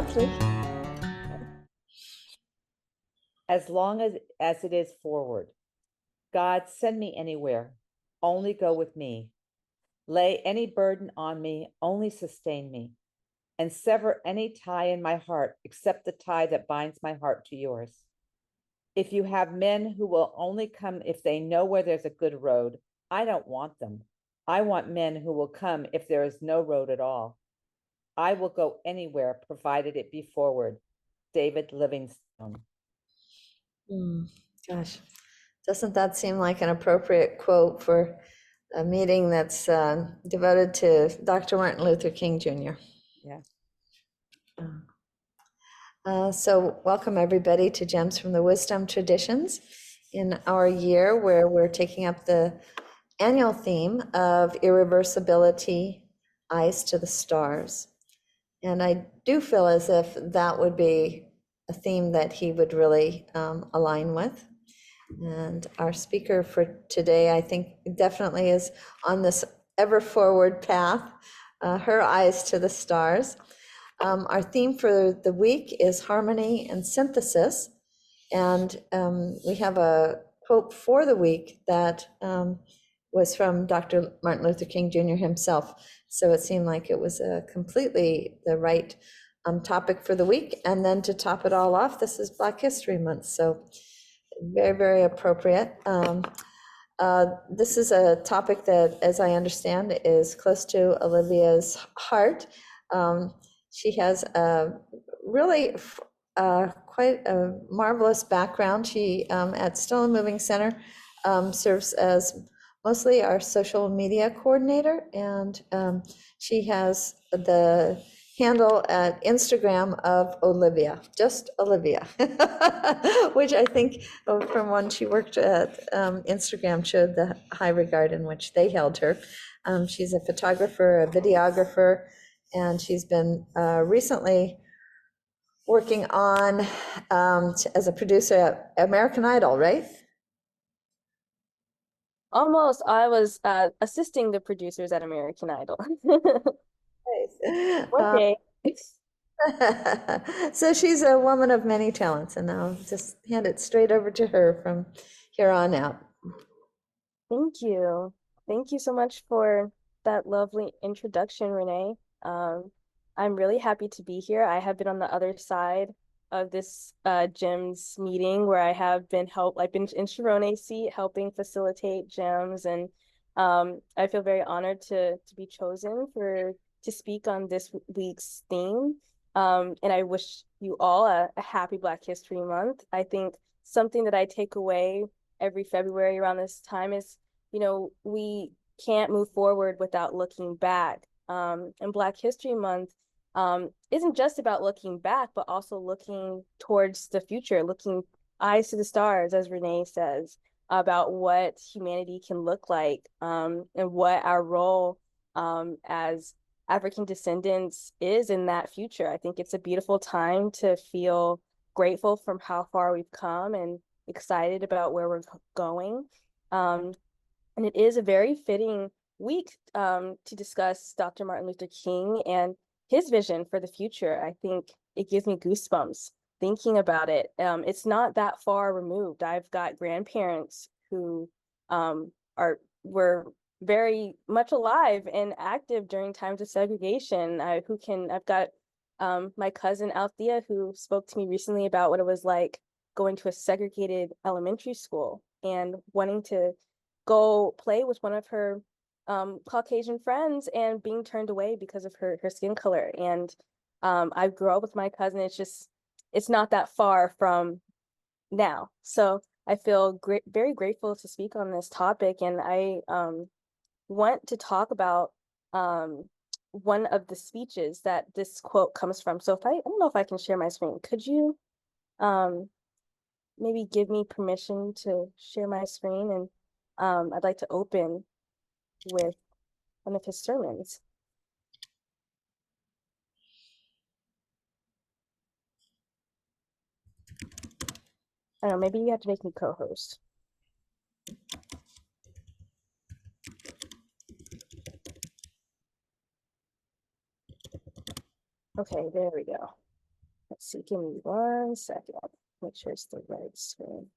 lovely. As long as it is forward. God, send me anywhere. Only go with me. Lay any burden on me, only sustain me. And sever any tie in my heart except the tie that binds my heart to yours. If you have men who will only come if they know where there's a good road, I don't want them. I want men who will come if there is no road at all. I will go anywhere, provided it be forward. David Livingstone. Gosh, doesn't that seem like an appropriate quote for a meeting that's devoted to Dr. Martin Luther King Jr.? Yeah. So welcome everybody to Gems from the Wisdom Traditions in our year where we're taking up the annual theme of irreversibility, eyes to the stars. And I do feel as if that would be a theme that he would really align with. And our speaker for today, I think, definitely is on this ever forward path, her eyes to the stars. Our theme for the week is harmony and synthesis. And we have a quote for the week that was from Dr. Martin Luther King Jr. himself. So it seemed like it was completely the right topic for the week. And then to top it all off, this is Black History Month. So very, very appropriate. This is a topic that, as I understand, is close to Olivia's heart. She has a really quite a marvelous background. She, at Still and Moving Center, serves as mostly our social media coordinator, and she has the handle at Instagram of Olivia, just Olivia, which I think from when she worked at Instagram showed the high regard in which they held her. She's a photographer, a videographer, and she's been recently working on as a producer at American Idol, right? Almost. I was assisting the producers at American Idol. One day. So she's a woman of many talents, and I'll just hand it straight over to her from here on out. Thank you. Thank you so much for that lovely introduction, Renee. I'm really happy to be here. I have been on the other side of this GEMS meeting where I've been in Sharone's seat helping facilitate GEMS, and I feel very honored to be chosen to speak on this week's theme. And I wish you all a happy Black History Month. I think something that I take away every February around this time is, we can't move forward without looking back. And Black History Month isn't just about looking back, but also looking towards the future, looking eyes to the stars, as Renee says, about what humanity can look like, and what our role as African descendants is in that future. I think it's a beautiful time to feel grateful from how far we've come and excited about where we're going. And it is a very fitting week to discuss Dr. Martin Luther King and his vision for the future. I think it gives me goosebumps thinking about it. It's not that far removed. I've got grandparents who were very much alive and active during times of segregation. I've got my cousin Althea, who spoke to me recently about what it was like going to a segregated elementary school and wanting to go play with one of her Caucasian friends and being turned away because of her skin color. And I grew up with my cousin. It's not that far from now. So I feel very grateful to speak on this topic. And I want to talk about one of the speeches that this quote comes from. So I don't know if I can share my screen. Could you maybe give me permission to share my screen? And I'd like to open with one of his sermons. I don't know, maybe you have to make me co-host. Okay, there we go. Let's see, give me 1 second. Make sure it's the right screen.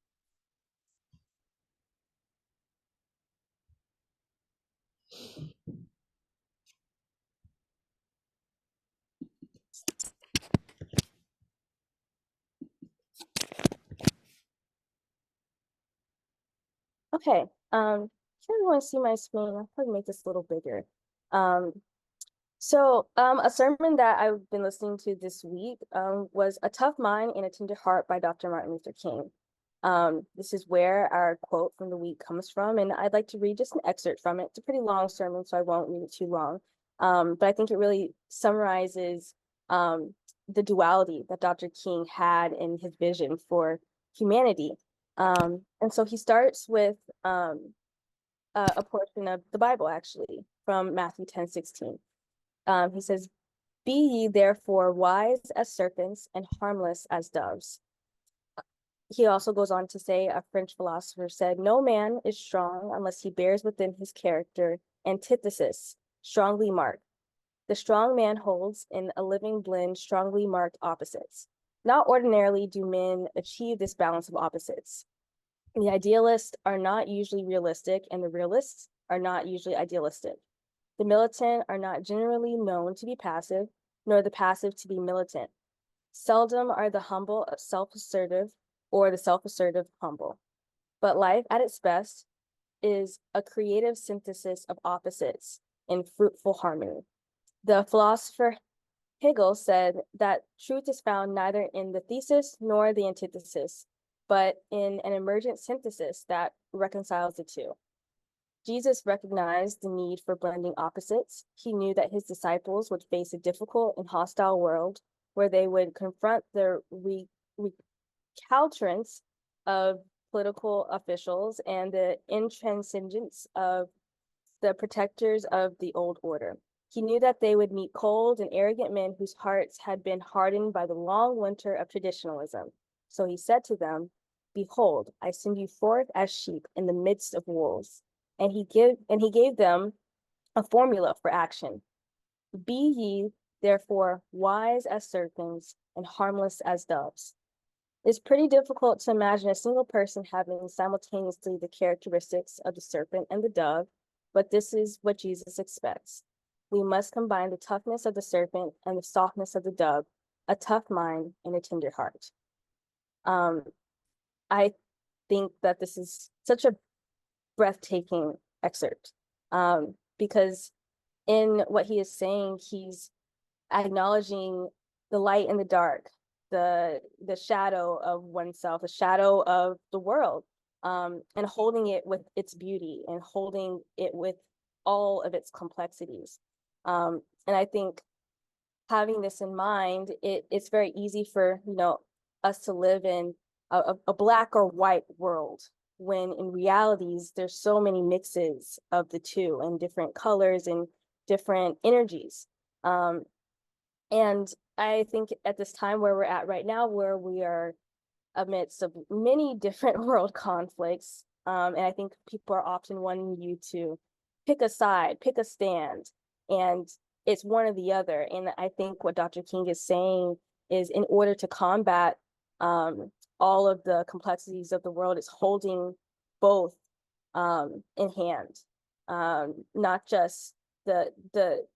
Okay, if you want to see my screen, I'll probably make this a little bigger. A sermon that I've been listening to this week was A Tough Mind and a Tender Heart by Dr. Martin Luther King. This is where our quote from the week comes from, and I'd like to read just an excerpt from it. It's a pretty long sermon, so I won't read it too long. But I think it really summarizes the duality that Dr. King had in his vision for humanity. And so he starts with a portion of the Bible, actually, from Matthew 10:16. He says, "Be ye therefore wise as serpents and harmless as doves." He also goes on to say, a French philosopher said, "No man is strong unless he bears within his character antithesis, strongly marked. The strong man holds in a living blend strongly marked opposites. Not ordinarily do men achieve this balance of opposites. The idealists are not usually realistic, and the realists are not usually idealistic. The militant are not generally known to be passive, nor the passive to be militant. Seldom are the humble self-assertive or the self-assertive humble. But life at its best is a creative synthesis of opposites in fruitful harmony." The philosopher Hegel said that truth is found neither in the thesis nor the antithesis, but in an emergent synthesis that reconciles the two. Jesus recognized the need for blending opposites. He knew that his disciples would face a difficult and hostile world where they would confront the recalcitrance of political officials and the intransigence of the protectors of the old order. He knew that they would meet cold and arrogant men whose hearts had been hardened by the long winter of traditionalism. So he said to them, "Behold, I send you forth as sheep in the midst of wolves." And he gave them a formula for action. "Be ye therefore wise as serpents and harmless as doves." It's pretty difficult to imagine a single person having simultaneously the characteristics of the serpent and the dove, but this is what Jesus expects. We must combine the toughness of the serpent and the softness of the dove, a tough mind and a tender heart. I think that this is such a breathtaking excerpt, because in what he is saying, he's acknowledging the light and the dark, the shadow of oneself, the shadow of the world, and holding it with its beauty and holding it with all of its complexities. And I think having this in mind, it's very easy for us to live in a black or white world, when in realities there's so many mixes of the two and different colors and different energies. And I think at this time where we're at right now, where we are amidst of many different world conflicts, and I think people are often wanting you to pick a side, pick a stand, and it's one or the other. And I think what Dr. King is saying is, in order to combat all of the complexities of the world, is holding both in hand, not just the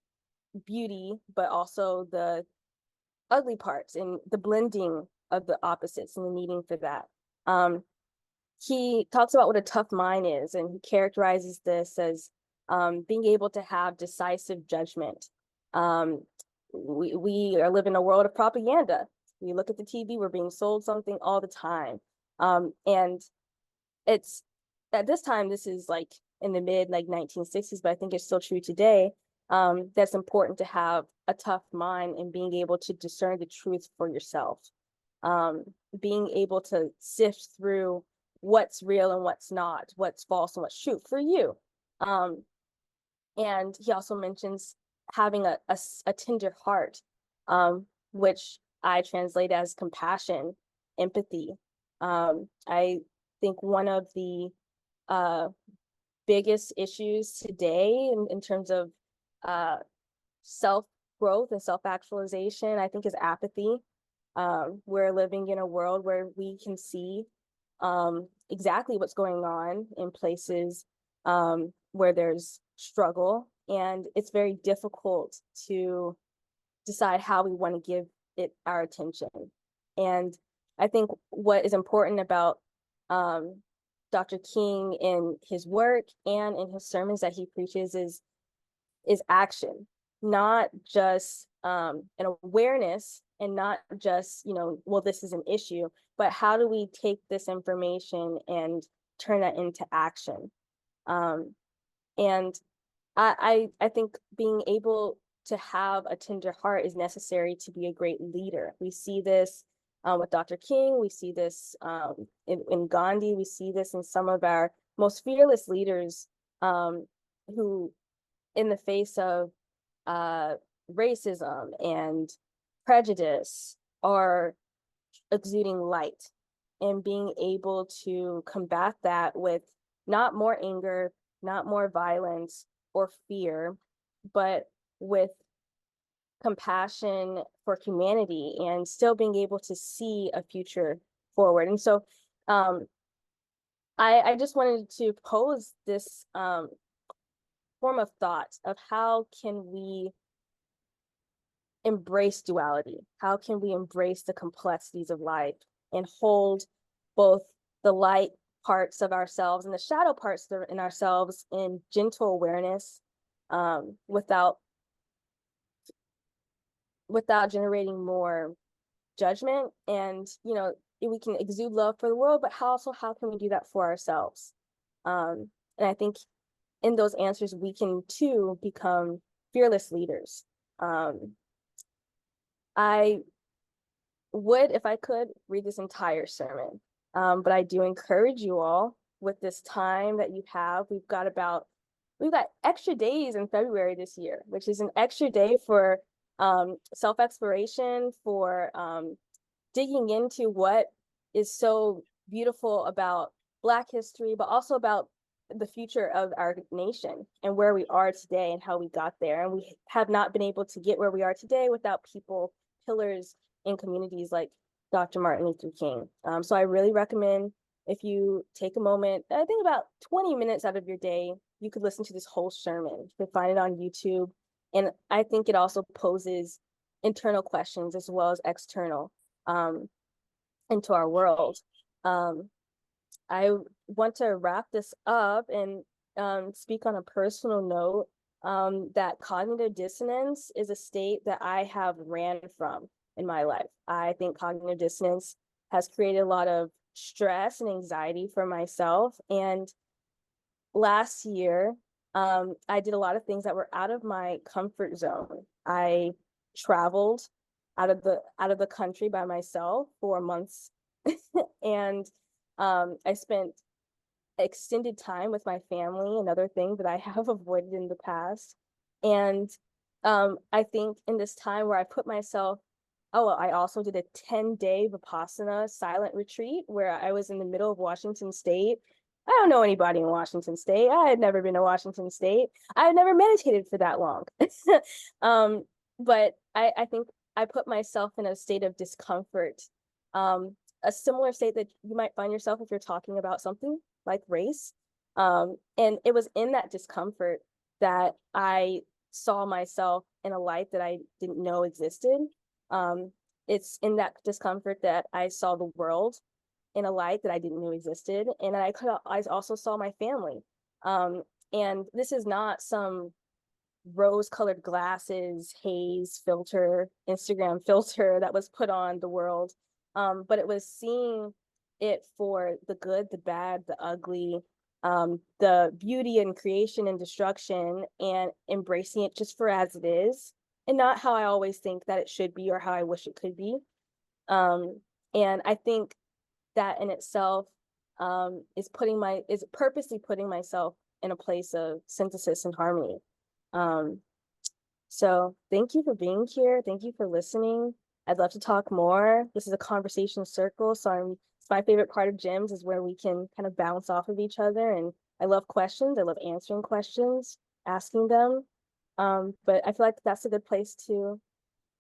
beauty, but also the ugly parts and the blending of the opposites and the needing for that. He talks about what a tough mind is, and he characterizes this as being able to have decisive judgment. We are living in a world of propaganda. We look at the TV, we're being sold something all the time. And it's at this time, this is like in the mid 1960s, but I think it's still true today. That's important to have a tough mind and being able to discern the truth for yourself. Being able to sift through what's real and what's not, what's false and what's true for you. And he also mentions having a tender heart, which I translate as compassion, empathy. I think one of the biggest issues today in terms of self-growth and self-actualization, I think, is apathy. We're living in a world where we can see exactly what's going on in places where there's struggle, and it's very difficult to decide how we want to give it our attention. And I think what is important about Dr. King in his work and in his sermons that he preaches is action, not just an awareness, and not just, well, this is an issue, but how do we take this information and turn that into action? And I think being able to have a tender heart is necessary to be a great leader. We see this with Dr. King, we see this in Gandhi, we see this in some of our most fearless leaders who, in the face of racism and prejudice, are exuding light and being able to combat that with not more anger, not more violence or fear, but with compassion for humanity and still being able to see a future forward. And so I just wanted to pose this form of thought of how can we embrace duality? How can we embrace the complexities of life and hold both the light parts of ourselves and the shadow parts in ourselves in gentle awareness, without generating more judgment? And we can exude love for the world, but how can we do that for ourselves? And I think in those answers we can too become fearless leaders. I would, if I could, read this entire sermon, but I do encourage you all, with this time that you have, we've got extra days in February this year, which is an extra day for self-exploration, for digging into what is so beautiful about Black history, but also about the future of our nation and where we are today and how we got there. And we have not been able to get where we are today without pillars in communities like Dr. Martin Luther King. So I really recommend, if you take a moment, I think about 20 minutes out of your day, you could listen to this whole sermon. You can find it on YouTube. And I think it also poses internal questions as well as external into our world. I want to wrap this up and speak on a personal note, that cognitive dissonance is a state that I have ran from in my life. I think cognitive dissonance has created a lot of stress and anxiety for myself. And last year, I did a lot of things that were out of my comfort zone. I traveled out of the country by myself for months, and I spent extended time with my family, another thing that I have avoided in the past. And I think in this time where I put myself, I also did a 10-day Vipassana silent retreat where I was in the middle of Washington State. I don't know anybody in Washington State. I had never been to Washington State. I had never meditated for that long. But I think I put myself in a state of discomfort, a similar state that you might find yourself if you're talking about something like race. And it was in that discomfort that I saw myself in a light that I didn't know existed. It's in that discomfort that I saw the world in a light that I didn't know existed. And I also saw my family. And this is not some rose-colored glasses, haze filter, Instagram filter that was put on the world. But it was seeing it for the good, the bad, the ugly, the beauty and creation and destruction, and embracing it just for as it is, and not how I always think that it should be or how I wish it could be. And I think that in itself is purposely putting myself in a place of synthesis and harmony. So thank you for being here. Thank you for listening. I'd love to talk more. This is a conversation circle, so it's my favorite part of gyms is where we can kind of bounce off of each other. And I love questions. I love answering questions, asking them. But I feel like that's a good place to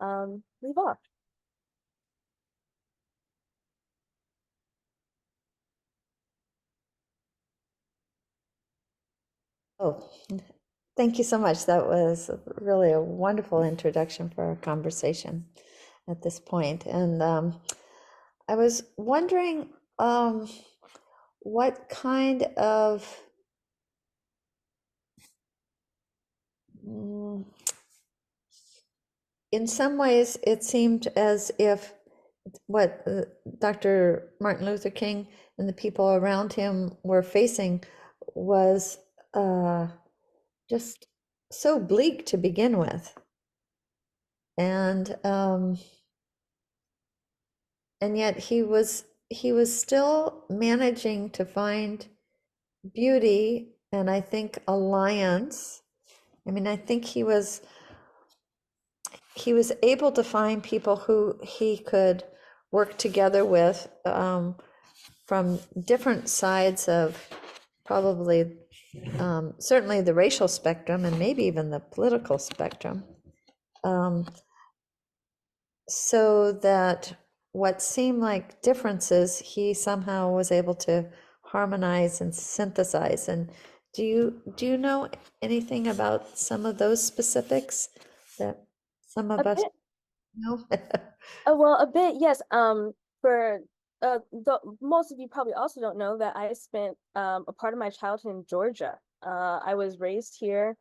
leave off. Oh, thank you so much. That was really a wonderful introduction for our conversation at this point. And I was wondering what kind of mm, in some ways, it seemed as if what Dr. Martin Luther King and the people around him were facing was just so bleak to begin with. And yet he was still managing to find beauty and I think alliance. I mean, I think he was able to find people who he could work together with from different sides of probably certainly the racial spectrum and maybe even the political spectrum, um, so that what seemed like differences he somehow was able to harmonize and synthesize. And do you know anything about some of those specifics that some A of us bit. know? Well, a bit, yes. For most of you probably also don't know that I spent a part of my childhood in Georgia. I was raised here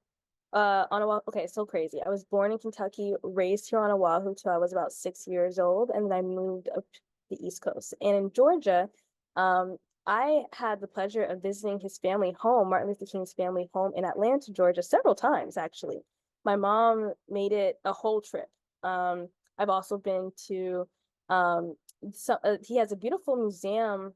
on Oahu. Okay, so crazy. I was born in Kentucky, raised here on Oahu till I was about 6 years old, and then I moved up to the East Coast. And in Georgia, um, I had the pleasure of visiting his family home, Martin Luther King's family home in Atlanta, Georgia, several times actually. My mom made it a whole trip. Um, I've also been to um, he has a beautiful museum,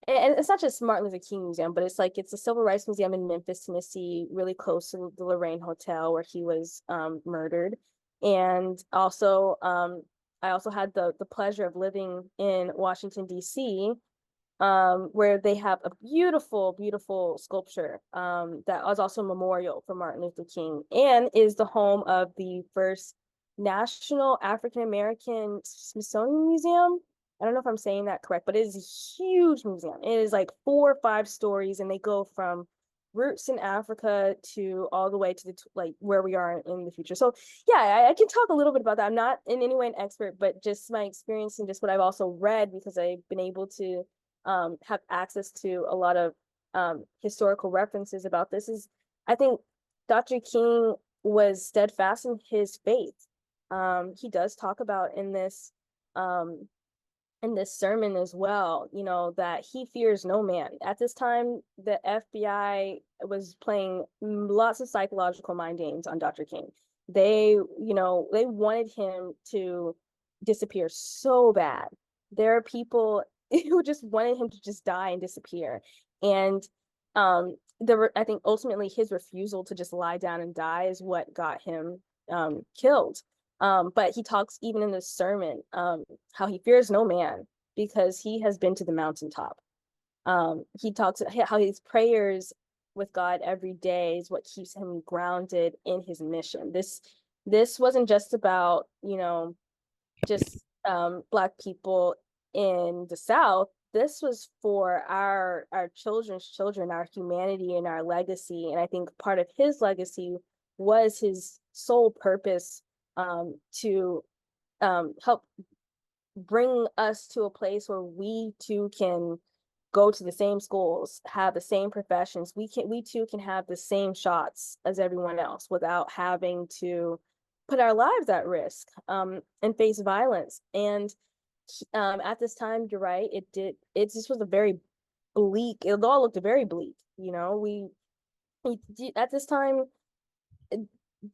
and it's not just Martin Luther King Museum, but it's a civil rights museum in Memphis, Tennessee, really close to the Lorraine Hotel where he was murdered. And also, I also had the pleasure of living in Washington, D.C., where they have a beautiful, beautiful sculpture that was also a memorial for Martin Luther King and is the home of the first National African American Smithsonian Museum. I don't know if I'm saying that correct, but it is a huge museum. It is like 4 or 5 stories, and they go from roots in Africa to all the way to like where we are in the future. So yeah, I can talk a little bit about that. I'm not in any way an expert, but just my experience and just what I've also read, because I've been able to have access to a lot of historical references about this. Is I think Dr. King was steadfast in his faith. He does talk about um, in this sermon as well, that he fears no man. At this time, the FBI was playing lots of psychological mind games on Dr. King. They wanted him to disappear so bad. There are people who just wanted him to just die and disappear. And I think ultimately his refusal to just lie down and die is what got him killed. But he talks even in this sermon how he fears no man because he has been to the mountaintop. He talks how his prayers with God every day is what keeps him grounded in his mission. This wasn't just about, just Black people in the South. This was for our children's children, our humanity and our legacy. And I think part of his legacy was his sole purpose to help bring us to a place where we too can go to the same schools, have the same professions. We too can have the same shots as everyone else without having to put our lives at risk and face violence. And at this time, you're right, it just was a very bleak, it all looked very bleak. We at this time,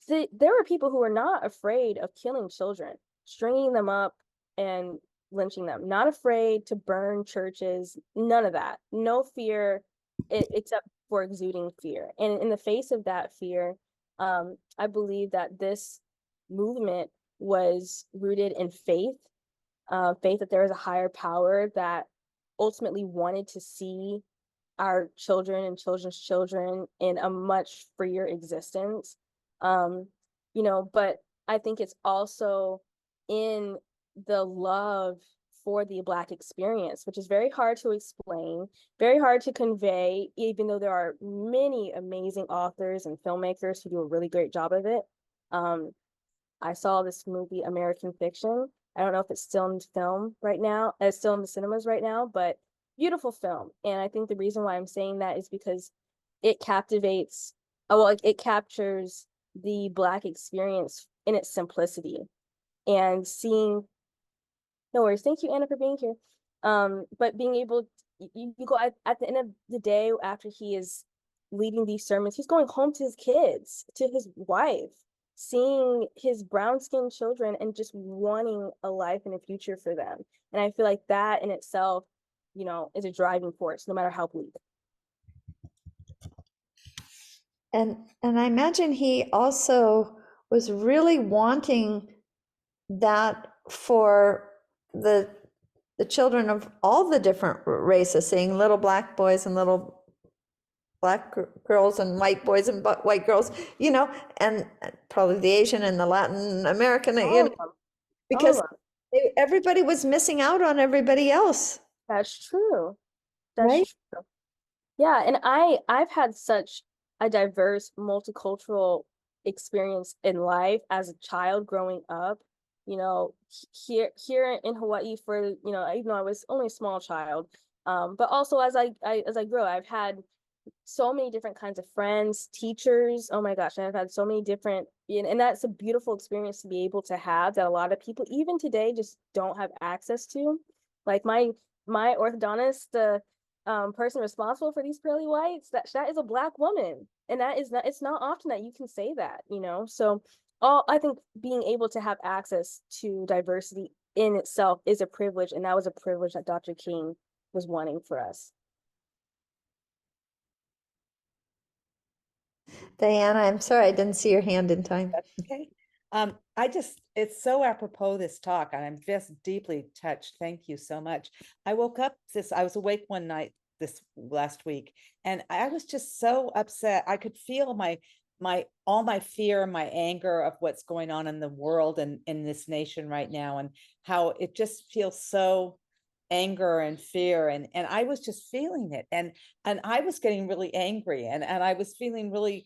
there were people who were not afraid of killing children, stringing them up and lynching them, not afraid to burn churches, none of that, no fear, except for exuding fear. And in the face of that fear, I believe that this movement was rooted in faith, faith that there was a higher power that ultimately wanted to see our children and children's children in a much freer existence. Um, but I think it's also in the love for the Black experience, which is very hard to explain, very hard to convey, even though there are many amazing authors and filmmakers who do a really great job of it. I saw this movie, American Fiction. I don't know if it's still in film right now. It's still in the cinemas right now, but beautiful film. And I think the reason why I'm saying that is because it captivates, well, it captures the Black experience in its simplicity. And seeing, no worries, thank you, Anna, for being here. But being able, you go at the end of the day, after he is leading these sermons, he's going home to his kids, to his wife, seeing his brown-skinned children and just wanting a life and a future for them. And I feel like that in itself, you know, is a driving force, no matter how bleak. And I imagine he also was really wanting that for the children of all the different races, seeing little Black boys and little Black girls and white boys and white girls, you know, and probably the Asian and the Latin American, you know, because everybody was missing out on everybody else. That's true. That's right? true. Yeah, and I've had such a diverse multicultural experience in life as a child growing up. You know, here in Hawaii for, you know, even though I was only a small child, but also as I grew, I've had so many different kinds of friends, teachers. Oh my gosh, I've had so many different, and that's a beautiful experience to be able to have that a lot of people even today just don't have access to. Like my orthodontist, the person responsible for these pearly whites, that is a Black woman, and that is not, it's not often that you can say that, you know. So all, I think being able to have access to diversity in itself is a privilege, and that was a privilege that Dr. King was wanting for us. Diana, I'm sorry I didn't see your hand in time. That's okay. It's so apropos this talk, and I'm just deeply touched. Thank you so much. I was awake one night this last week, and I was just so upset. I could feel all my fear, my anger of what's going on in the world and in this nation right now, and how it just feels so anger and fear, and I was just feeling it, and I was getting really angry, and I was feeling really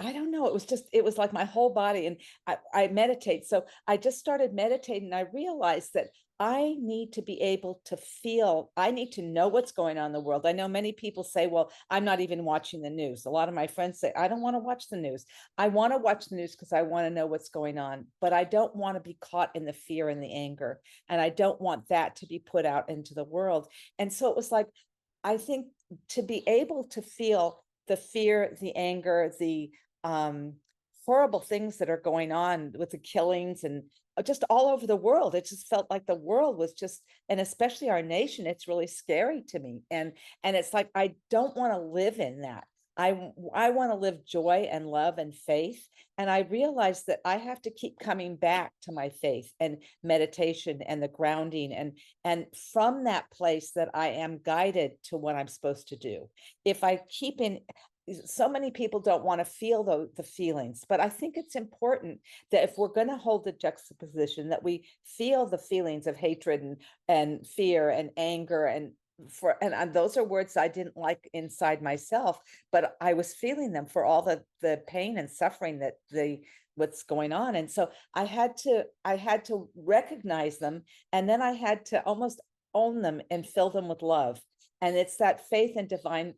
I don't know, it was like my whole body, and I meditate. So I just started meditating, and I realized that I need to be able to feel, I need to know what's going on in the world. I know many people say, well, I'm not even watching the news. A lot of my friends say, I don't want to watch the news. I want to watch the news because I want to know what's going on, but I don't want to be caught in the fear and the anger. And I don't want that to be put out into the world. And so it was like, I think to be able to feel the fear, the anger, the horrible things that are going on with the killings and just all over the world. It just felt like the world was just, and especially our nation, it's really scary to me. And it's like, I don't want to live in that. I want to live joy and love and faith. And I realized that I have to keep coming back to my faith and meditation and the grounding. And from that place that I am guided to what I'm supposed to do. If I keep in, so many people don't want to feel the feelings, but I think it's important that if we're going to hold the juxtaposition, that we feel the feelings of hatred and fear and anger, and those are words I didn't like inside myself, but I was feeling them for all the pain and suffering that what's going on. And so I had to recognize them, and then I had to almost own them and fill them with love. And it's that faith and divine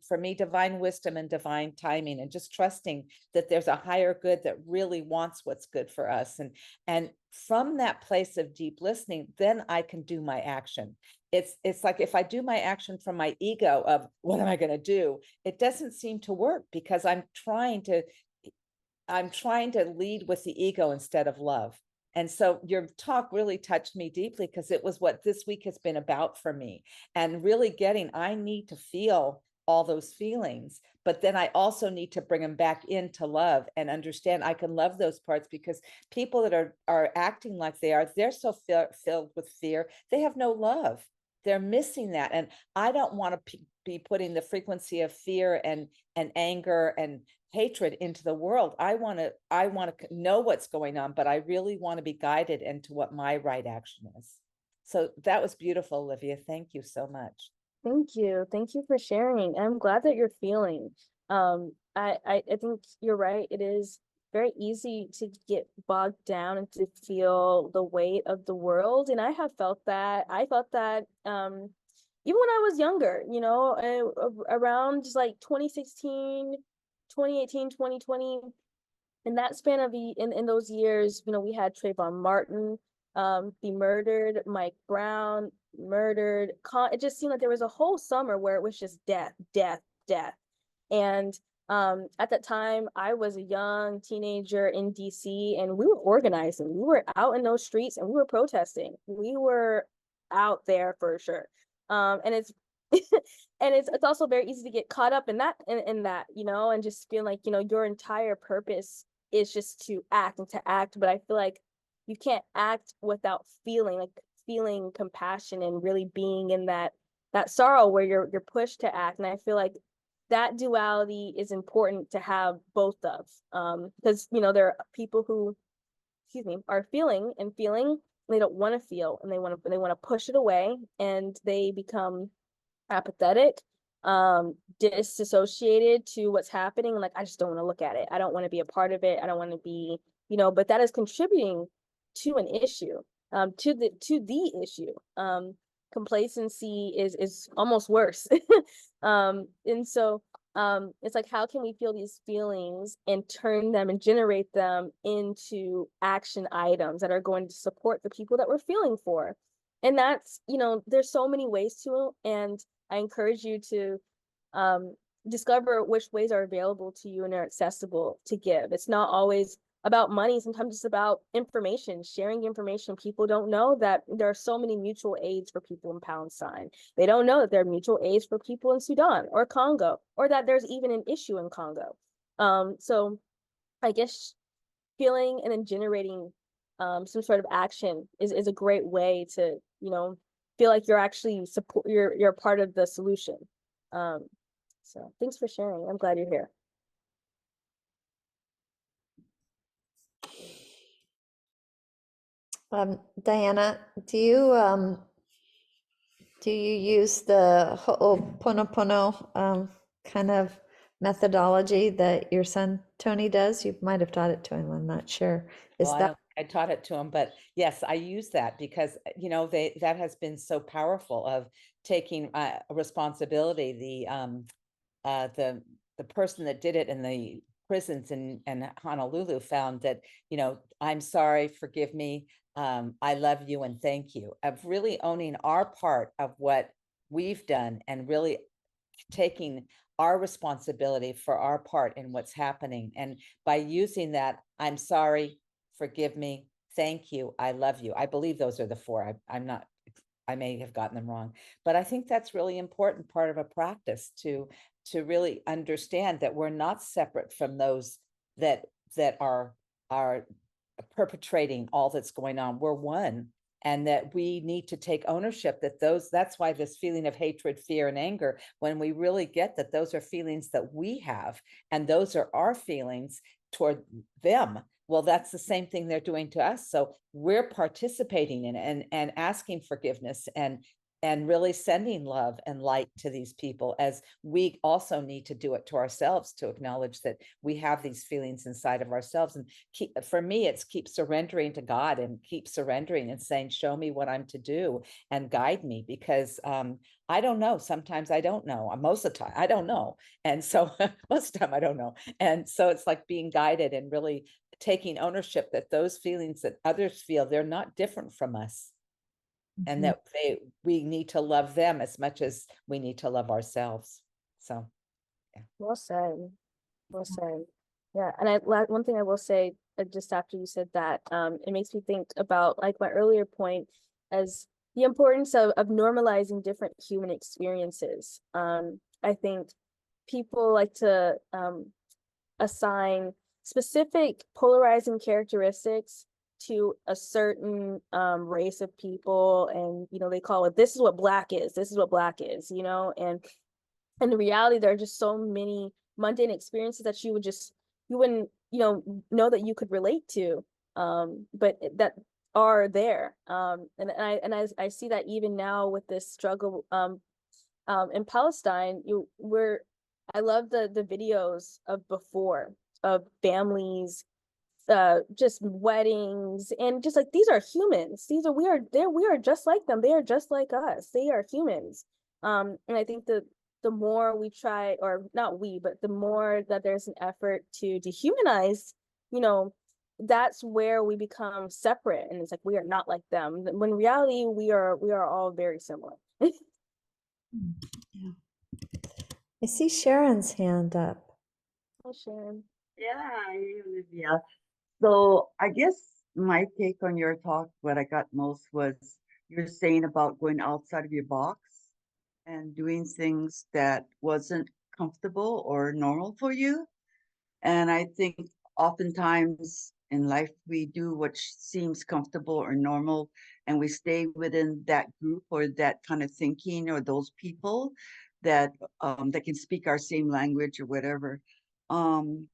wisdom and divine timing, and just trusting that there's a higher good that really wants what's good for us. And from that place of deep listening, then I can do my action. It's like if I do my action from my ego of what am I going to do, it doesn't seem to work, because I'm trying to lead with the ego instead of love. And so your talk really touched me deeply, because it was what this week has been about for me, and really I need to feel all those feelings, but then I also need to bring them back into love and understand I can love those parts, because people that are acting like they're so filled with fear, they have no love. They're missing that. And I don't want to be putting the frequency of fear and anger and hatred into the world. I want to know what's going on, but I really want to be guided into what my right action is. So that was beautiful, Olivia. Thank you so much. Thank you. Thank you for sharing. I'm glad that you're feeling. I think you're right. It is very easy to get bogged down and to feel the weight of the world. And I have felt that. I felt that even when I was younger, around like 2016, 2018, 2020. In that span of in those years, we had Trayvon Martin be murdered, Mike Brown murdered. It just seemed like there was a whole summer where it was just death, death, death. And at that time, I was a young teenager in DC, and we were organizing. We were out in those streets, and we were protesting. We were out there for sure. And it's and it's also very easy to get caught up in that, and just feel like, your entire purpose is just to act and to act. But I feel like you can't act without feeling compassion and really being in that sorrow where you're pushed to act. And I feel like that duality is important to have both of, because there are people who, excuse me, are feeling and they don't want to feel, and they want to push it away, and they become apathetic, disassociated to what's happening. Like, I just don't want to look at it. I don't want to be a part of it. I don't want to be, but that is contributing to an issue, to the issue. Complacency is almost worse. And so it's like, how can we feel these feelings and turn them and generate them into action items that are going to support the people that we're feeling for? And that's, there's so many ways to it. And I encourage you to discover which ways are available to you and are accessible to give. It's not always about money. Sometimes it's about information, sharing information. People don't know that there are so many mutual aids for people in Pound Sign. They don't know that there are mutual aids for people in Sudan or Congo, or that there's even an issue in Congo. So I guess feeling and then generating some sort of action is a great way to, feel like you're actually you're part of the solution. So thanks for sharing. I'm glad you're here. Diana, do you use the Ho'oponopono kind of methodology that your son Tony does? You might have taught it to him, I'm not sure. Is Well, that I taught it to him, but yes, I use that because, that has been so powerful of taking responsibility. The person that did it in the prisons in Honolulu found that, I'm sorry, forgive me, I love you, and thank you, of really owning our part of what we've done and really taking our responsibility for our part in what's happening. And by using that, I'm sorry, forgive me, thank you, I love you. I believe those are the four. I'm not, I may have gotten them wrong, but I think that's really important part of a practice to really understand that we're not separate from those that are perpetrating all that's going on. We're one, and that we need to take ownership that that's why this feeling of hatred, fear, and anger, when we really get that those are feelings that we have, and those are our feelings toward them, well, that's the same thing they're doing to us. So we're participating in it and asking forgiveness and really sending love and light to these people, as we also need to do it to ourselves, to acknowledge that we have these feelings inside of ourselves. And for me, it's keep surrendering to God and keep surrendering and saying, show me what I'm to do and guide me, because I don't know. Sometimes I don't know. Most of the time I don't know. And so most of the time I don't know. And so it's like being guided and really taking ownership that those feelings that others feel, they're not different from us. And that we need to love them as much as we need to love ourselves. So, yeah. Well said. Well said. Yeah. And one thing I will say, just after you said that, it makes me think about, like, my earlier point as the importance of normalizing different human experiences. I think people like to assign specific polarizing characteristics to a certain race of people, and they call it, this is what Black is, this is what Black is, and in reality there are just so many mundane experiences that you wouldn't know that you could relate to, but that are there. I see that even now with this struggle in Palestine. I love the videos of before, of families, just weddings, and just like, these are humans. We are just like them. They are just like us. They are humans. And I think the more we try, or not we, but the more that there's an effort to dehumanize, you know, that's where we become separate, and it's like, we are not like them, when in reality we are all very similar. Yeah. I see Sharon's hand up. Hi, Sharon. Yeah, hey, Olivia. So I guess my take on your talk, what I got most was you're saying about going outside of your box and doing things that wasn't comfortable or normal for you. And I think oftentimes in life we do what seems comfortable or normal, and we stay within that group or that kind of thinking or those people that that can speak our same language or whatever. Um,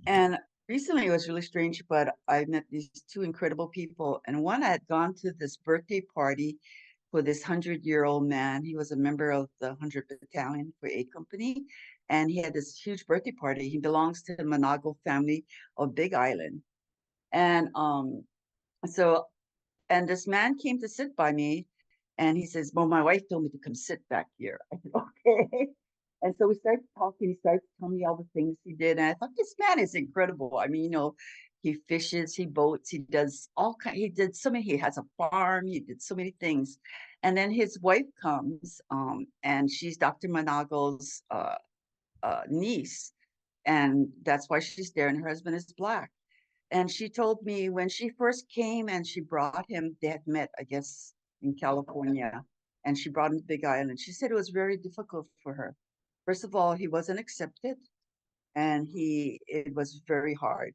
and recently it was really strange, but I met these two incredible people. And one, I had gone to this birthday party for this 100-year-old man. He was a member of the 100 Battalion for A Company. And he had this huge birthday party. He belongs to the Monago family of Big Island. And so and this man came to sit by me, and he says, "Well, my wife told me to come sit back here." I said, "Okay." And so we started talking. He started telling me all the things he did. And I thought, this man is incredible. I mean, he fishes, he boats, he does all kind. He did so many. He has a farm. He did so many things. And then his wife comes, and she's Dr. Monago's niece, and that's why she's there. And her husband is Black. And she told me when she first came and she brought him, they had met, I guess, in California, and she brought him to Big Island. She said it was very difficult for her. First of all, he wasn't accepted, and it was very hard.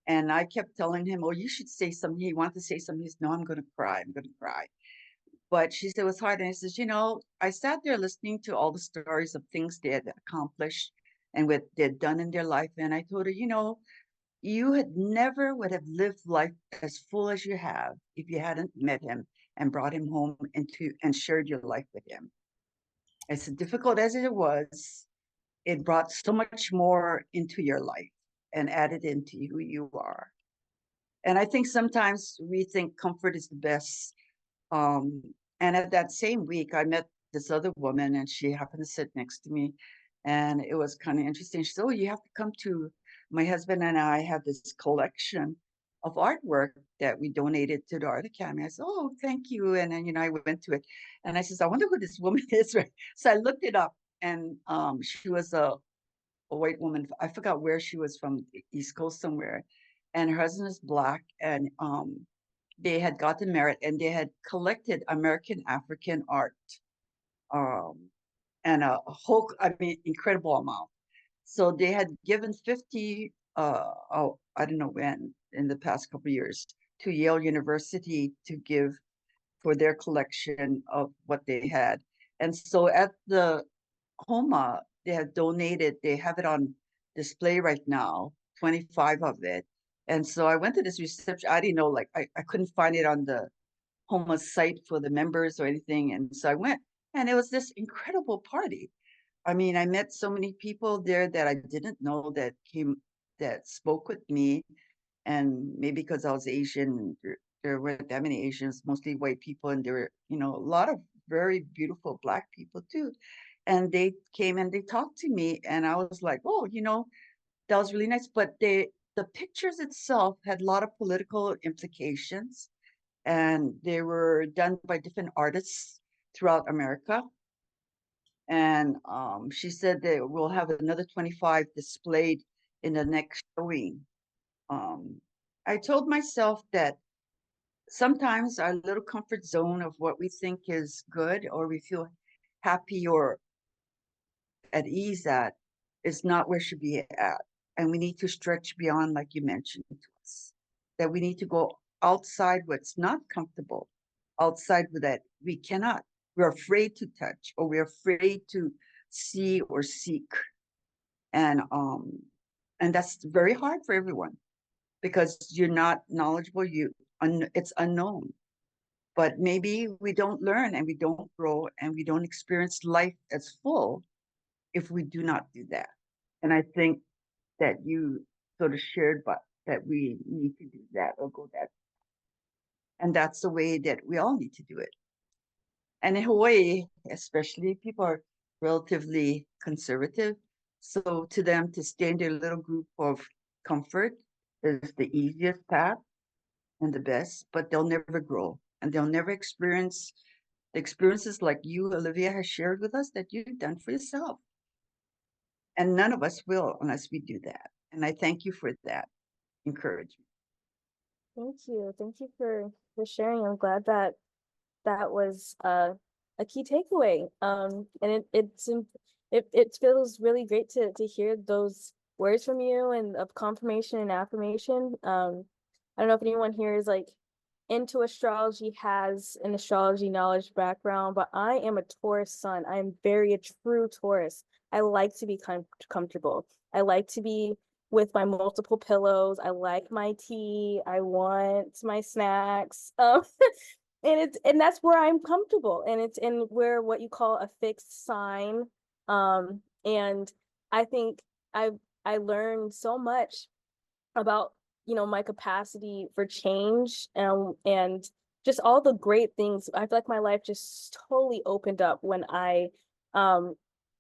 And I kept telling him, "Oh, you should say something." He wanted to say something. He said, "No, I'm going to cry. I'm going to cry." But she said it was hard. And he says, I sat there listening to all the stories of things they had accomplished and what they'd done in their life. And I told her, you had never would have lived life as full as you have if you hadn't met him and brought him home and shared your life with him. As difficult as it was, it brought so much more into your life and added into who you are. And I think sometimes we think comfort is the best. And at that same week, I met this other woman, and she happened to sit next to me. And it was kind of interesting. She said, "Oh, you have to come to, my husband and I have this collection of artwork that we donated to the Art Academy." I said, "Oh, thank you." And then, I went to it, and I said, "I wonder who this woman is." Right? So I looked it up, and she was a white woman. I forgot where she was from, the East Coast somewhere. And her husband is Black, and they had gotten married, and they had collected American African art, um, and a whole, I mean, incredible amount. So they had given 50, oh, I don't know when, in the past couple of years, to Yale University to give for their collection of what they had. And so at the Homa, they have donated, they have it on display right now, 25 of it. And so I went to this reception. I didn't know, like, I couldn't find it on the Homa site for the members or anything. And so I went, and it was this incredible party. I mean, I met so many people there that I didn't know that spoke with me. And maybe because I was Asian, there weren't that many Asians, mostly white people. And there were, a lot of very beautiful Black people too. And they came and they talked to me, and I was like, "Oh, that was really nice." But the pictures itself had a lot of political implications, and they were done by different artists throughout America. And she said that we'll have another 25 displayed in the next showing. Um, I told myself that sometimes our little comfort zone of what we think is good, or we feel happy or at ease at, is not where we should be at. And we need to stretch beyond, like you mentioned to us, that we need to go outside what's not comfortable, outside with that we cannot, we're afraid to touch, or we're afraid to see or seek. And that's very hard for everyone, because you're not knowledgeable, you it's unknown. But maybe we don't learn and we don't grow and we don't experience life as full if we do not do that. And I think that you sort of shared, but that we need to do that or go that. And that's the way that we all need to do it. And in Hawaii, especially, people are relatively conservative. So to them, to stay in their little group of comfort is the easiest path and the best, but they'll never grow and they'll never experience the experiences like you, Olivia, has shared with us that you've done for yourself. And none of us will unless we do that. And I thank you for that encouragement. Thank you. Thank you for sharing. I'm glad that that was a key takeaway. And it feels really great to hear those words from you and of confirmation and affirmation. I don't know if anyone here is like into astrology, has an astrology knowledge background, but I am a Taurus sun. I am very a true Taurus. I like to be comfortable. I like to be with my multiple pillows. I like my tea. I want my snacks. And that's where I'm comfortable. And it's in where what you call a fixed sign. And I think I learned so much about my capacity for change, and just all the great things. I feel like my life just totally opened up when I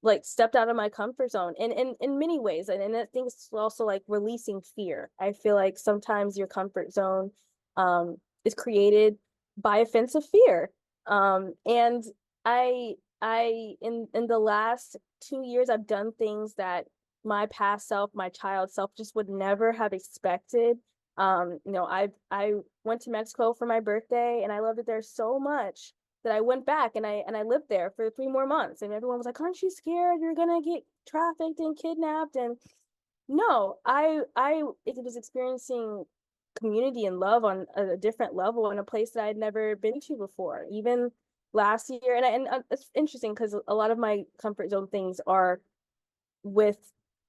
like stepped out of my comfort zone, and in many ways. And I think it's also like releasing fear. I feel like sometimes your comfort zone is created by offensive fear. And in the last 2 years, I've done things that my past self, my child self, just would never have expected. I went to Mexico for my birthday, and I loved it there so much that I went back and I lived there for 3 more months. And everyone was like, "Aren't you scared you're gonna get trafficked and kidnapped?" And no, it was experiencing community and love on a different level in a place that I had never been to before. Even last year, and it's interesting because a lot of my comfort zone things are with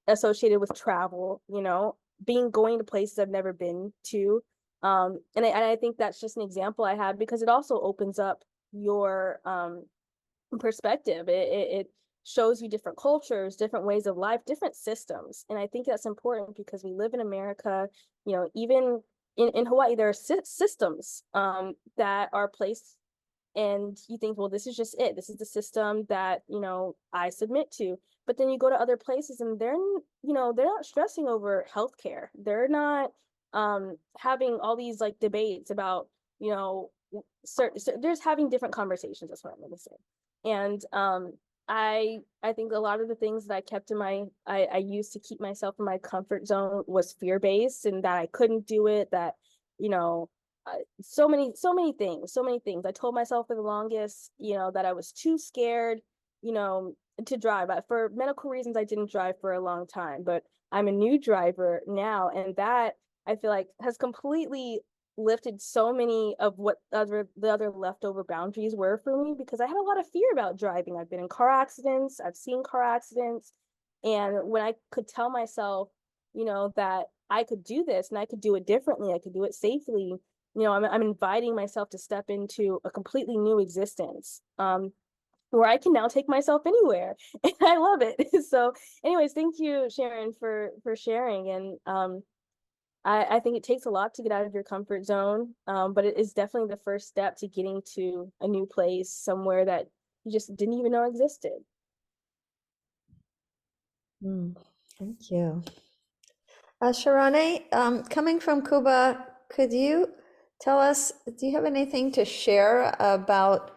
associated with travel, going to places I've never been to. And I think that's just an example I have because it also opens up your perspective. It shows you different cultures, different ways of life, different systems. And I think that's important because we live in America, even in Hawaii, there are systems that are placed, and you think, well, this is just it. This is the system that, I submit to. But then you go to other places and they're not stressing over healthcare. They're not having all these like debates about, there's having different conversations. That's what I'm going to say. And I think a lot of the things that I kept I used to keep myself in my comfort zone was fear-based, and that I couldn't do it, that, so many things. I told myself for the longest, that I was too scared, to drive. For medical reasons, I didn't drive for a long time, but I'm a new driver now, and that I feel like has completely lifted so many of what the other leftover boundaries were for me, because I had a lot of fear about driving. I've been in car accidents, I've seen car accidents, and when I could tell myself, that I could do this and I could do it differently, I could do it safely, I'm inviting myself to step into a completely new existence, where I can now take myself anywhere, and I love it. So, anyways, thank you, Sharon, for sharing. And I think it takes a lot to get out of your comfort zone, but it is definitely the first step to getting to a new place, somewhere that you just didn't even know existed. Thank you. Sharane, coming from Cuba, could you tell us, do you have anything to share about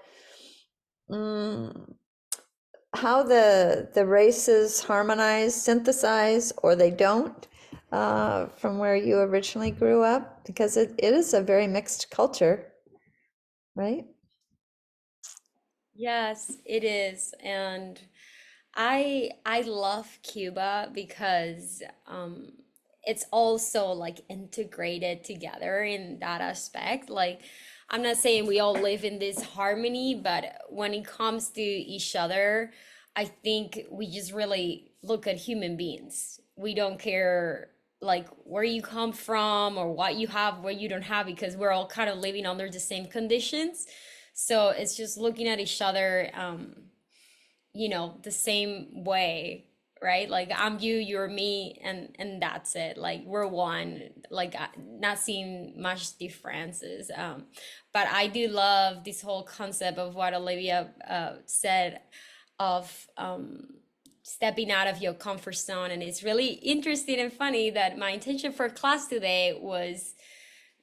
how the races harmonize, synthesize, or they don't, from where you originally grew up? Because it is a very mixed culture, right? Yes, it is. And I love Cuba because it's also like integrated together in that aspect. Like, I'm not saying we all live in this harmony, but when it comes to each other, I think we just really look at human beings. We don't care like where you come from or what you have, what you don't have, because we're all kind of living under the same conditions. So it's just looking at each other, the same way, right? Like I'm you, you're me, and that's it. Like we're one. Like not seeing much differences. But I do love this whole concept of what Olivia said of stepping out of your comfort zone. And it's really interesting and funny that my intention for class today was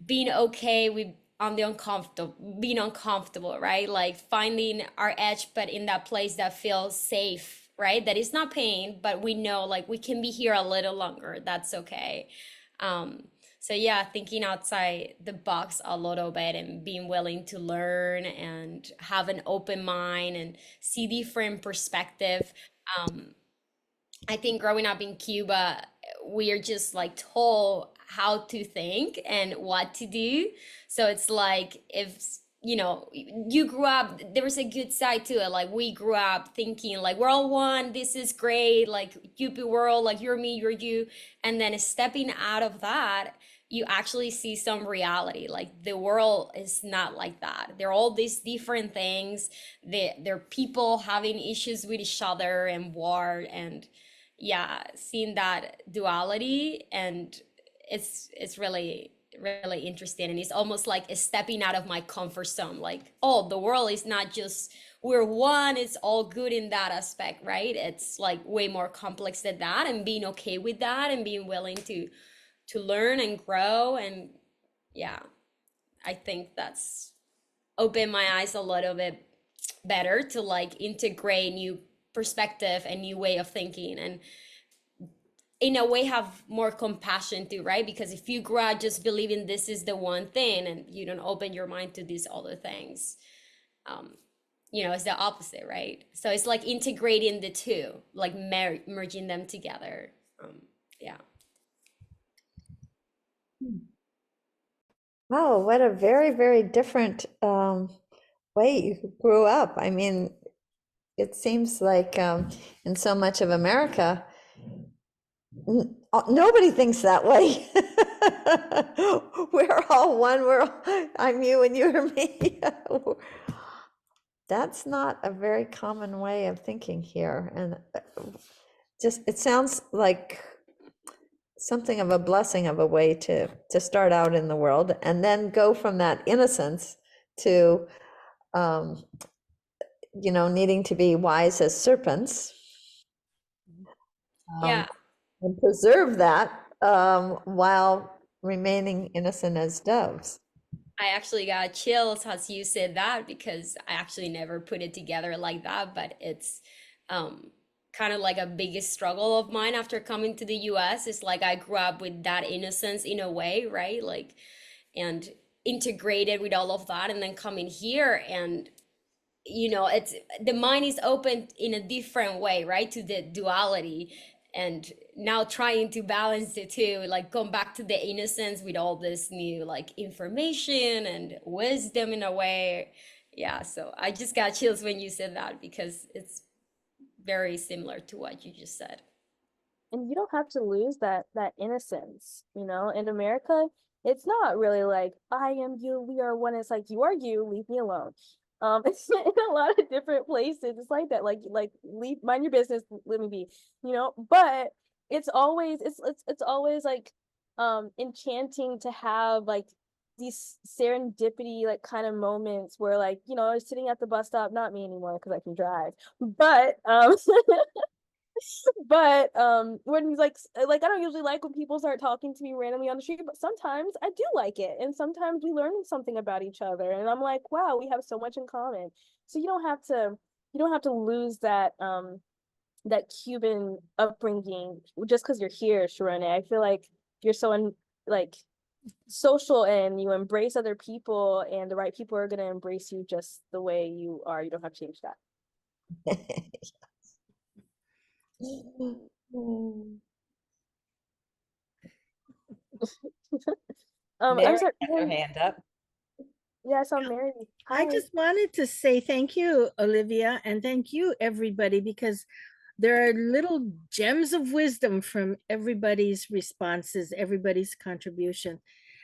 being okay with on the uncomfortable, being uncomfortable, right? Like finding our edge, but in that place that feels safe, right? That is not pain, but we know like we can be here a little longer. That's okay. So yeah, thinking outside the box a little bit and being willing to learn and have an open mind and see different perspective. I think growing up in Cuba, we are just like told how to think and what to do. So it's like if you grew up, there was a good side to it. Like we grew up thinking like we're all one, this is great, like Cupid world, like you're me, you're you. And then stepping out of that, you actually see some reality. Like the world is not like that. There are all these different things. There are people having issues with each other and war, and yeah, seeing that duality, and it's really really interesting, and it's almost like a stepping out of my comfort zone. Like, oh, the world is not just we're one, it's all good in that aspect, right? It's like way more complex than that, and being okay with that and being willing to learn and grow. And yeah, I think that's opened my eyes a little bit better to like integrate new perspective and new way of thinking, and in a way have more compassion too, right? Because if you grow up just believing this is the one thing and you don't open your mind to these other things, it's the opposite, right? So it's like integrating the two, like merging them together. Yeah. Wow, what a very, very different way you grew up. I mean, it seems like in so much of America, nobody thinks that way. We're all one. I'm you and you're me. That's not a very common way of thinking here. And just, it sounds like something of a blessing of a way to start out in the world and then go from that innocence to, needing to be wise as serpents. Yeah. And preserve that while remaining innocent as doves. I actually got chills as you said that, because I actually never put it together like that, but it's kind of like a biggest struggle of mine after coming to the US. It's like I grew up with that innocence in a way, right? Like, and integrated with all of that, and then coming here and it's the mind is open in a different way, right, to the duality, and now trying to balance the two, like come back to the innocence with all this new like information and wisdom in a way. Yeah, so I just got chills when you said that, because it's very similar to what you just said. And you don't have to lose that innocence, in America. It's not really like I am you, we are one. It's like you are you, leave me alone. It's in a lot of different places it's like that, like leave, mind your business, let me be, but it's always it's always like enchanting to have like these serendipity like kind of moments where like I was sitting at the bus stop, not me anymore because I can drive, but but when like I don't usually like when people start talking to me randomly on the street, but sometimes I do like it, and sometimes we learn something about each other, and I'm like, wow, we have so much in common. So you don't have to lose that that Cuban upbringing just because you're here, Sharone. I feel like you're so like social and you embrace other people, and the right people are going to embrace you just the way you are. You don't have to change that. Mary I'm sorry. has her hand up. Yeah, I saw Mary. Hi. I just wanted to say thank you, Olivia, and thank you, everybody, because there are little gems of wisdom from everybody's responses, everybody's contribution.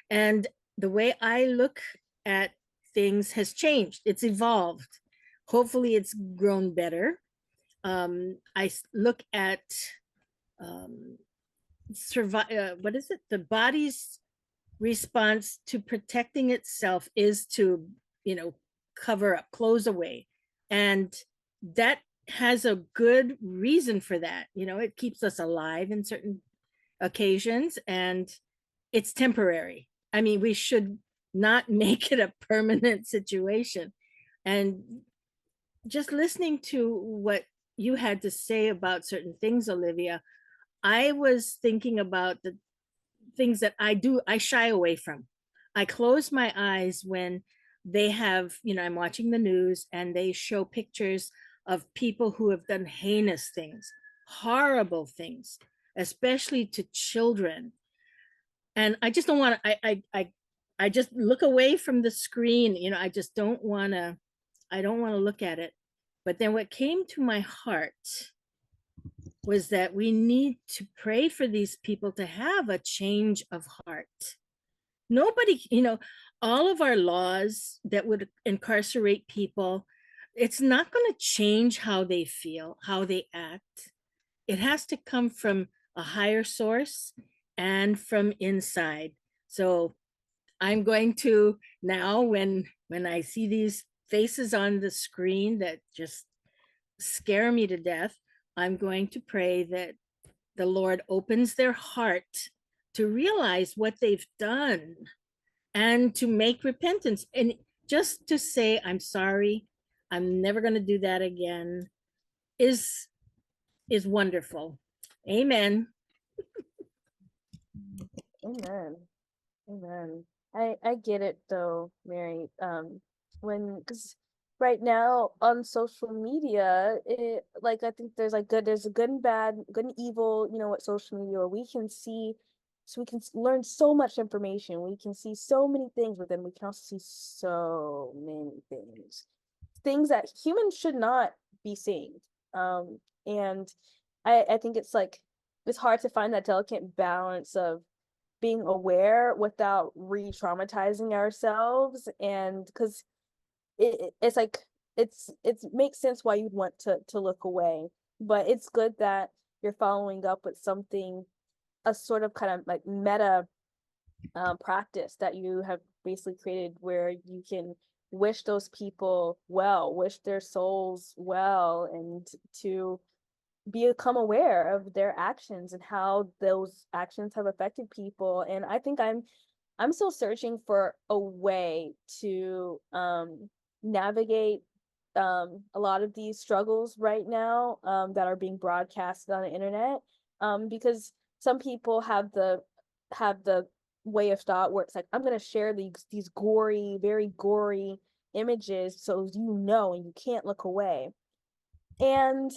And the way I look at things has changed. It's evolved. Hopefully it's grown better. I look at what is it? The body's response to protecting itself is to, cover up, close away. And that has a good reason for that. It keeps us alive in certain occasions, and it's temporary. I mean, we should not make it a permanent situation. And just listening to what you had to say about certain things, Olivia, I was thinking about the things that I shy away from. I close my eyes when they have, I'm watching the news and they show pictures of people who have done heinous things, horrible things, especially to children. And I just don't want to, I just look away from the screen. I just don't want to, I don't want to look at it. But then what came to my heart was that we need to pray for these people to have a change of heart. Nobody, all of our laws that would incarcerate people, it's not going to change how they feel, how they act. It has to come from a higher source and from inside. So I'm going to now, when I see these faces on the screen that just scare me to death, I'm going to pray that the Lord opens their heart to realize what they've done and to make repentance, and just to say, I'm sorry, I'm never going to do that again, is wonderful. Amen. Amen. Amen. I get it though, Mary. Because right now on social media, like I think there's a good and bad, good and evil, what social media, where we can see, so we can learn so much information. We can see so many things, but then we can also see so many things that humans should not be seeing. And I think it's hard to find that delicate balance of being aware without re-traumatizing ourselves. And because it's like it makes sense why you'd want to look away, but it's good that you're following up with something, a sort of kind of like meta practice that you have basically created, where you can wish those people well, wish their souls well, and to become aware of their actions and how those actions have affected people. And I think I'm still searching for a way to navigate a lot of these struggles right now that are being broadcasted on the internet, because some people have the way of thought where it's like, I'm going to share these gory, very gory images so and you can't look away. And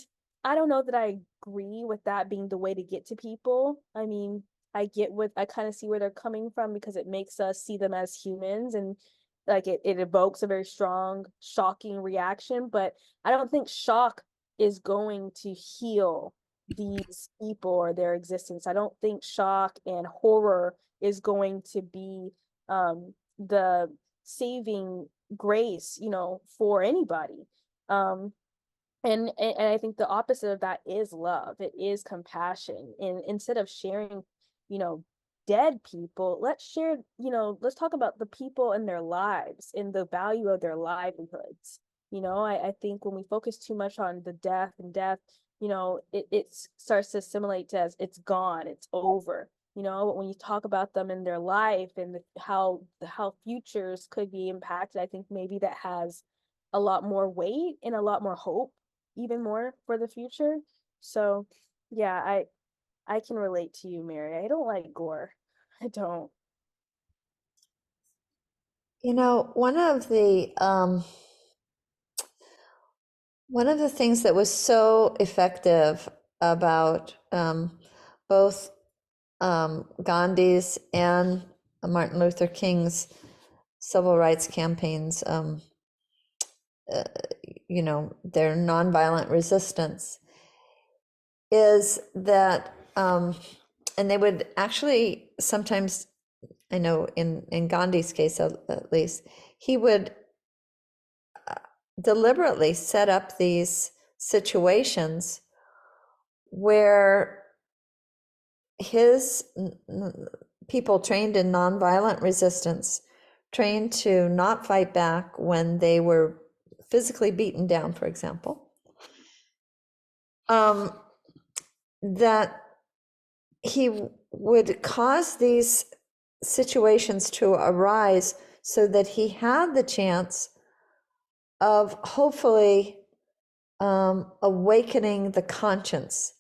I don't know that I agree with that being the way to get to people. I mean, I kind of see where they're coming from, because it makes us see them as humans, and like it evokes a very strong, shocking reaction. But I don't think shock is going to heal these people or their existence. I don't think shock and horror is going to be the saving grace, for anybody. And I think the opposite of that is love. It is compassion. And instead of sharing, dead people, let's share, let's talk about the people and their lives and the value of their livelihoods. I think when we focus too much on the death, it starts to assimilate to as it's gone, it's over. But when you talk about them in their life and how futures could be impacted, I think maybe that has a lot more weight and a lot more hope, even more for the future. So yeah, I can relate to you, Mary. I don't like gore. I don't. One of the things that was so effective about both Gandhi's and Martin Luther King's civil rights campaigns, their nonviolent resistance, is that, and they would actually sometimes, I know in Gandhi's case at least, he would deliberately set up these situations where his people trained in nonviolent resistance, trained to not fight back when they were physically beaten down, for example, that he would cause these situations to arise so that he had the chance of hopefully awakening the conscience,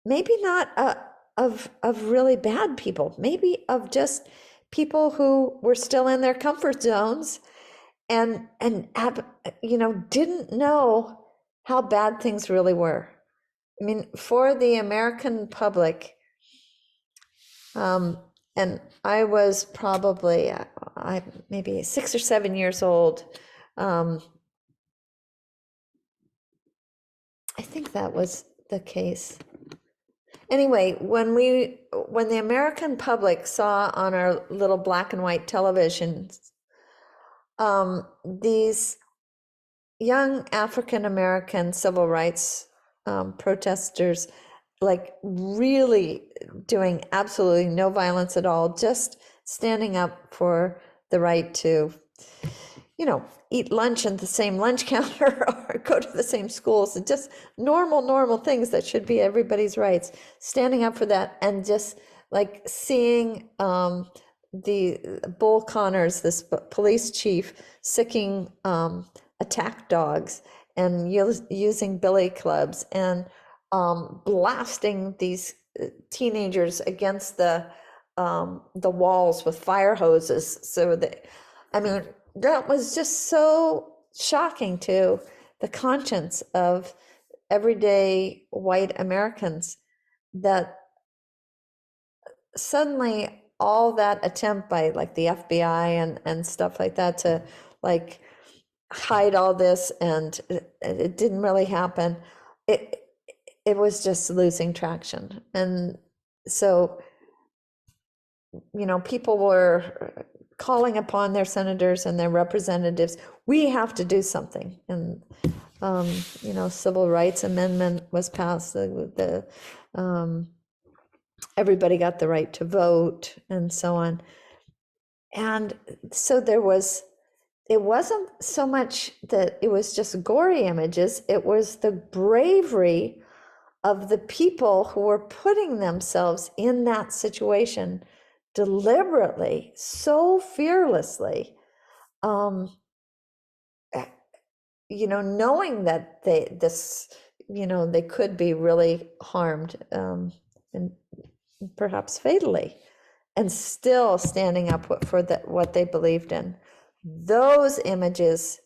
maybe not of really bad people, maybe of just people who were still in their comfort zones and have, didn't know how bad things really were. I mean, for the American public, and I was probably maybe 6 or 7 years old. I think that was the case. Anyway, when the American public saw on our little black and white televisions, these young African American civil rights protesters, like really doing absolutely no violence at all, just standing up for the right to, eat lunch at the same lunch counter or go to the same schools, and just normal things that should be everybody's rights, standing up for that, and just like seeing the Bull Connors, this police chief, sicking attack dogs and using billy clubs and blasting these teenagers against the walls with fire hoses. So that, I mean, that was just so shocking to the conscience of everyday white Americans, that suddenly all that attempt by like the FBI and stuff like that to like hide all this, and it didn't really happen. It was just losing traction. And so, people were calling upon their senators and their representatives, we have to do something. And, civil rights amendment was passed, everybody got the right to vote and so on. And so it wasn't so much that it was just gory images, it was the bravery of the people who were putting themselves in that situation deliberately, so fearlessly, knowing that they could be really harmed, and perhaps fatally, and still standing up for what they believed in. Those images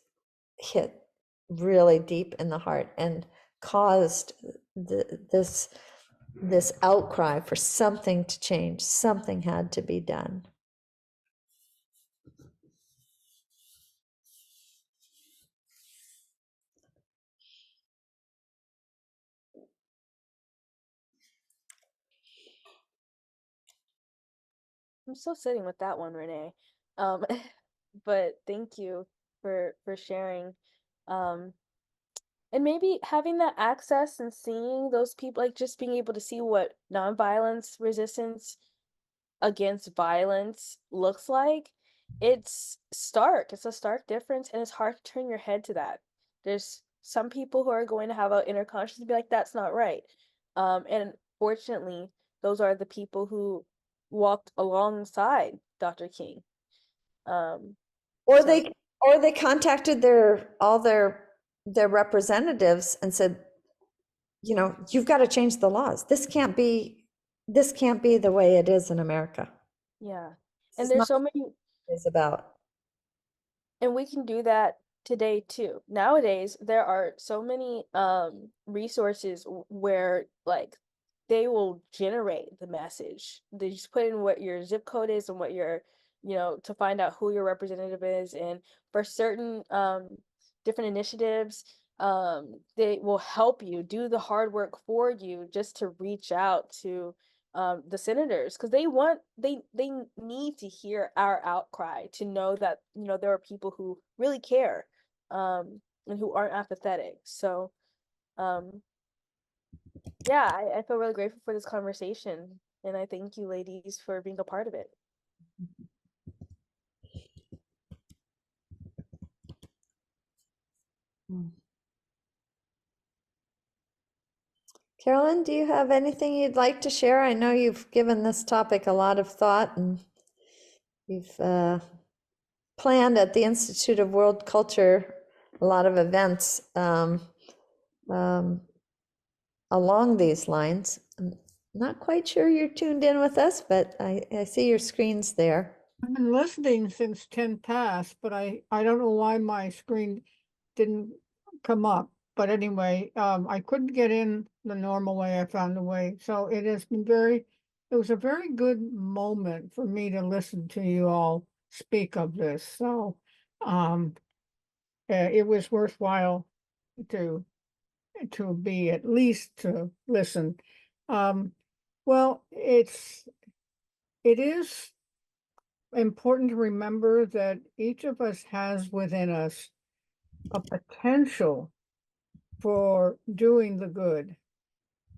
hit really deep in the heart and caused this outcry for something to change. Something had to be done. I'm still sitting with that one, Renee. Um, but thank you for sharing. Um, and maybe having that access and seeing those people, like just being able to see what nonviolence resistance against violence looks like, it's stark. It's a stark difference, and it's hard to turn your head to that. There's some people who are going to have an inner conscience and be like, that's not right. And fortunately, those are the people who walked alongside Dr. King. Or So they contacted all their representatives and said, you've got to change the laws. This can't be the way it is in America. yeah. This And is there's not so many, what it's about. and we can do that today too. Nowadays, there are so many resources where like they will generate the message. They just put in what your zip code is and what your, to find out who your representative is. And for certain different initiatives, they will help you do the hard work for you just to reach out to the senators, because they need to hear our outcry to know that, you know, there are people who really care, and who aren't apathetic. So yeah, I feel really grateful for this conversation, and I thank you ladies for being a part of it. Carolyn, do you have anything you'd like to share? I know you've given this topic a lot of thought, and you've planned at the Institute of World Culture a lot of events along these lines. I'm not quite sure you're tuned in with us, but I see your screens there. I've been listening since 10 past, but I don't know why my screen didn't come up. But anyway, I couldn't get in the normal way. I found a way. So it has been it was a very good moment for me to listen to you all speak of this. So it was worthwhile to be at least to listen. Well, it is important to remember that each of us has within us a potential for doing the good,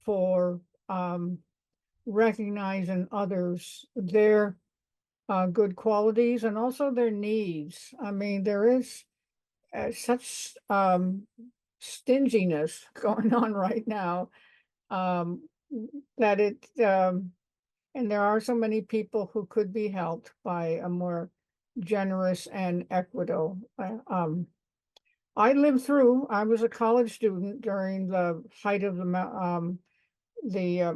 for recognizing others, their good qualities and also their needs. I mean, there is such stinginess going on right now, that and there are so many people who could be helped by a more generous and equitable. I lived through, I was a college student during the height of the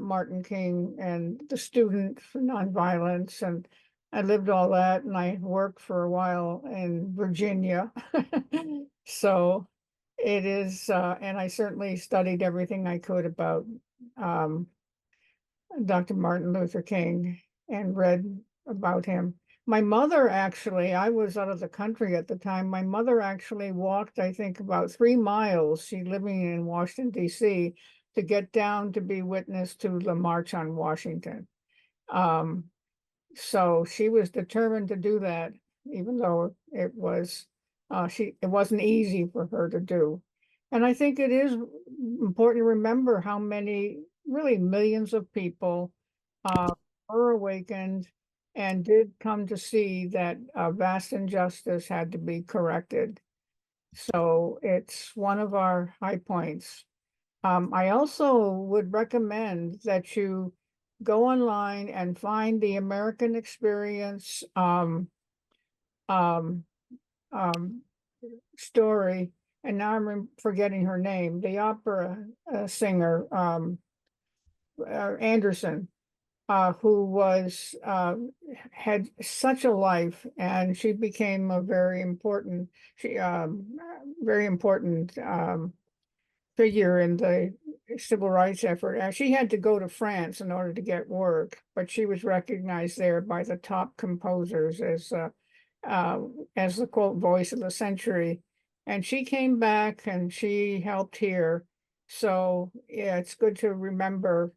Martin King and the Student for Nonviolence, and I lived all that, and I worked for a while in Virginia. So it is, and I certainly studied everything I could about Dr. Martin Luther King and read about him. My mother actually, I was out of the country at the time. My mother actually walked, I think, about 3 miles. She living in Washington, D.C., to get down to be witness to the March on Washington. So she was determined to do that, even though it wasn't easy for her to do. And I think it is important to remember how many, really millions of people were awakened and did come to see that vast injustice had to be corrected. So it's one of our high points. I also would recommend that you go online and find the American Experience story. And now I'm forgetting her name, the opera singer, Anderson, who was had such a life, and she became a very important figure in the civil rights effort. She had to go to France in order to get work, but she was recognized there by the top composers as the quote voice of the century. And she came back and she helped here. So yeah, it's good to remember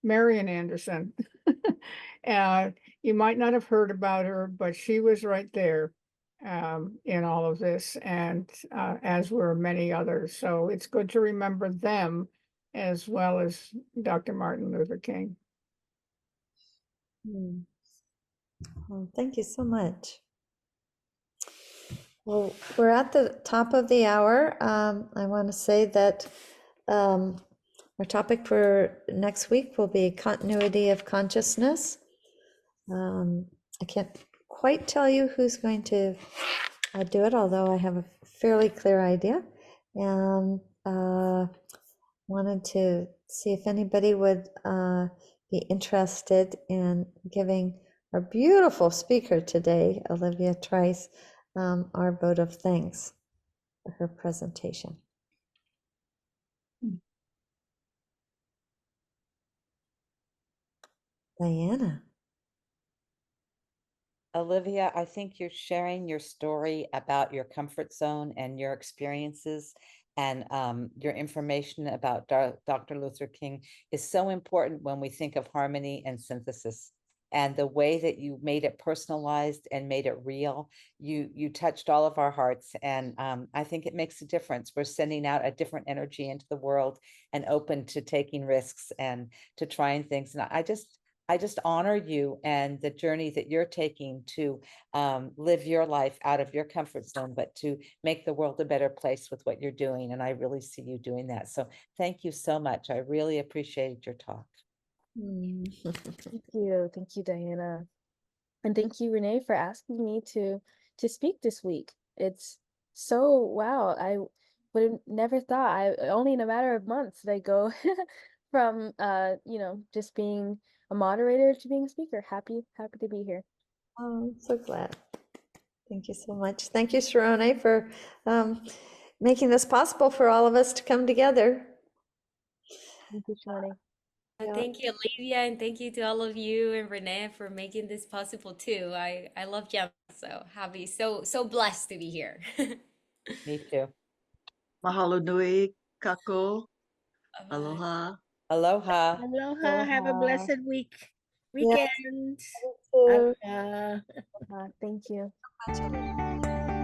Marian Anderson. You might not have heard about her, but she was right there in all of this, and as were many others. So it's good to remember them as well as Dr. Martin Luther King. Well, thank you so much. Well, we're at the top of the hour. I want to say that our topic for next week will be continuity of consciousness. I can't quite tell you who's going to do it, although I have a fairly clear idea. And wanted to see if anybody would be interested in giving our beautiful speaker today, Olivia Trice, our vote of thanks for her presentation. Diana. Olivia, I think you're sharing your story about your comfort zone and your experiences And your information about Dr. Luther King is so important when we think of harmony and synthesis. And the way that you made it personalized and made it real, you touched all of our hearts. And I think it makes a difference. We're sending out a different energy into the world and open to taking risks and to trying things. And I just honor you and the journey that you're taking to live your life out of your comfort zone, but to make the world a better place with what you're doing. And I really see you doing that. So thank you so much. I really appreciated your talk. Thank you, Diana. And thank you, Renee, for asking me to speak this week. It's so wow. I would have never thought. I only in a matter of months did I go from just being a moderator to being a speaker. Happy to be here. Oh, I'm so glad. Thank you so much. Thank you, Sharone, for making this possible for all of us to come together. Thank you, Shani. Yeah. Thank you, Olivia, and thank you to all of you and Renee for making this possible too. I love Gems, so happy, so blessed to be here. Me too. Mahalo nui, kako, Bye-bye. aloha. Aloha. Aloha. Have a Aloha. blessed Yeah. weekend. So Aloha. Thank you. much, Olivia.